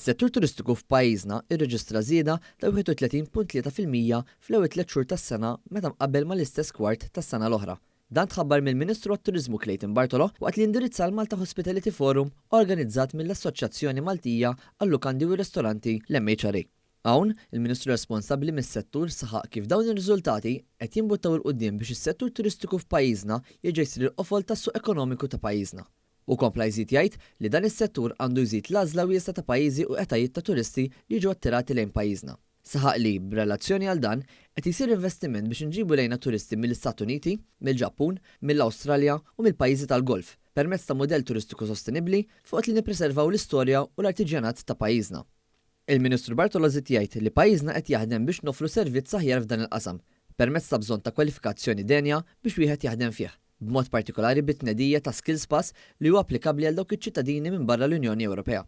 Is-settur turistiku f'pajjiżna irreġistra żieda ta' 31.3% fl-ewwel 3 xhur tas-sena meta mqabbel mal-istess kwart tas-sena l-oħra. Dan tħabbar mill-Ministru għat-Turiżmu Clayton Bartolo waqt li indirizza l-Malta Hospitality Forum organizzat mill-Assoċjazzjoni Maltija għall-Lukandi u Ristoranti l-MHRA. Hawn, il-Ministru responsabbli mis-settur saħaq kif dawn ir-riżultati qed jinbuttaw il quddiem biex is-settur turistiku f'pajjiżna jerġa' jsir il-qofol tas-suq ekonomiku ta' pajjiżna. U kompla jżid jgħid li dan is-settur għandu jżid l-għażla wiesa ta' pajjiżi u etajiet ta' turisti li jiġu attirati lejn pajjiżna. Saħaq li b'relazzjoni għal dan qed isir investiment biex inġibu lejna turisti mill-Istati Uniti, mill-Ġappun, mill-Awstralja u mill-pajjiżi tal-Golf permezz ta' mudell turistiku sostenibbli fuq li nippreservaw l-istorja u l-artiġjanat ta' pajjiżna. Il-Ministru Bartolo żied jgħid li pajjiżna qed jaħdem biex nofru servizz aħjar f'dan il-qasam permezz ta' bżonn ta' kwalifikazzjoni denja biex wieħed jaħdem fih. B'mod partikolari bit-tnedija ta' Skills Pass li huwa applikabbli għal dawk iċ-ċittadini minn barra l-Unjoni Ewropea.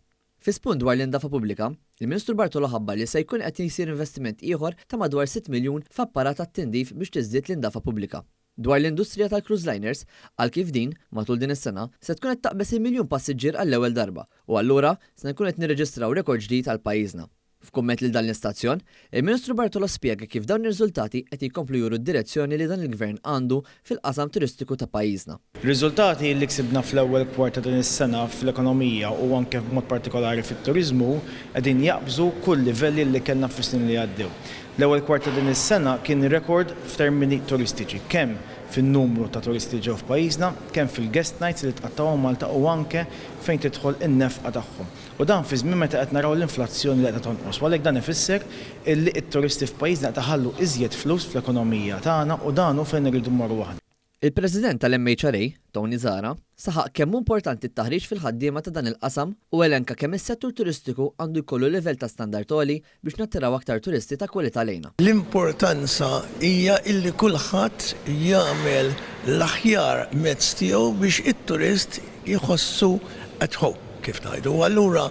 Fi spunt dwar l-indafa pubblika, il-Ministru Bartolo ħabbar li se jkun qed jsir investiment ieħor ta' madwar 6 miljun f'apparat tat-tindif biex tiżdied l-indafa pubblika. Dwar l-industrija tal-cruise liners, għal kif din matul din is-sena se tkun qed taqbes il-miljun passiġġier għall-ewwel darba u allura se nkun qed nirreġistraw rekord ġdid għal pajjiżna. F'kumment lil dan l-istazzjon, il-Ministru Bartolo spjega kif dawn ir-riżultati qed jkomplu juru d-direzzjoni li dan il-Gvern għandu fil-qasam turistiku ta' pajjiżna. Riżultati li ksibna fl-ewwel kwarta din is-sena fl-ekonomija u anke b'mod partikolari fit-turiżmu qegħdin jaqbżu kull livelli li kellna fis-snin li għaddew. L-ewwel kwarta din is-sena kien rekord f'termini turistiċi, kemm fin-numru ta' turisti ġew f'pajjiżna, kemm fil-guest nights li tqattawhom Malta u anke fejn tidħol in-nefqa tagħhom. U dan fi żmien meta qed naraw l-inflazzjoni li qed tonqos. Għalhekk dan ifisser illi t-turisti f'pajjiżna qed iħallu iżjed flus fl-ekonomija tagħna u dan hu fejn irridu mmorru aħna. Il-President tal-MHRA, Tony Zara, saħaq kemm importanti t-taħriġ fil-ħaddiema ta' dan il-qasam u elenka kemm is-settur turistiku għandu jkollu livell ta' standard għoli biex nattiraw aktar turisti ta' kwalità lejna. L-importanza hija illi kulħadd jagħmel l-aħjar mezz tiegħu biex it-turist jħossu at home. Kif ngħidu. Allura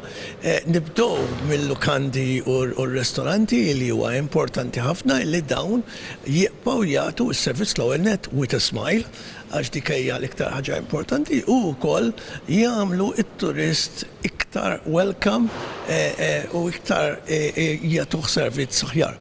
nibdew mill-lukandi u r-ristoranti li huwa importanti ħafna li dawn jibqgħu jagħtu s-servizz l-ewwel net with a smile għax dik hija l-iktar ħaġa importanti u wkoll jagħmlu it-turist iktar welcome u iktar jagħtuh servizz aħjar.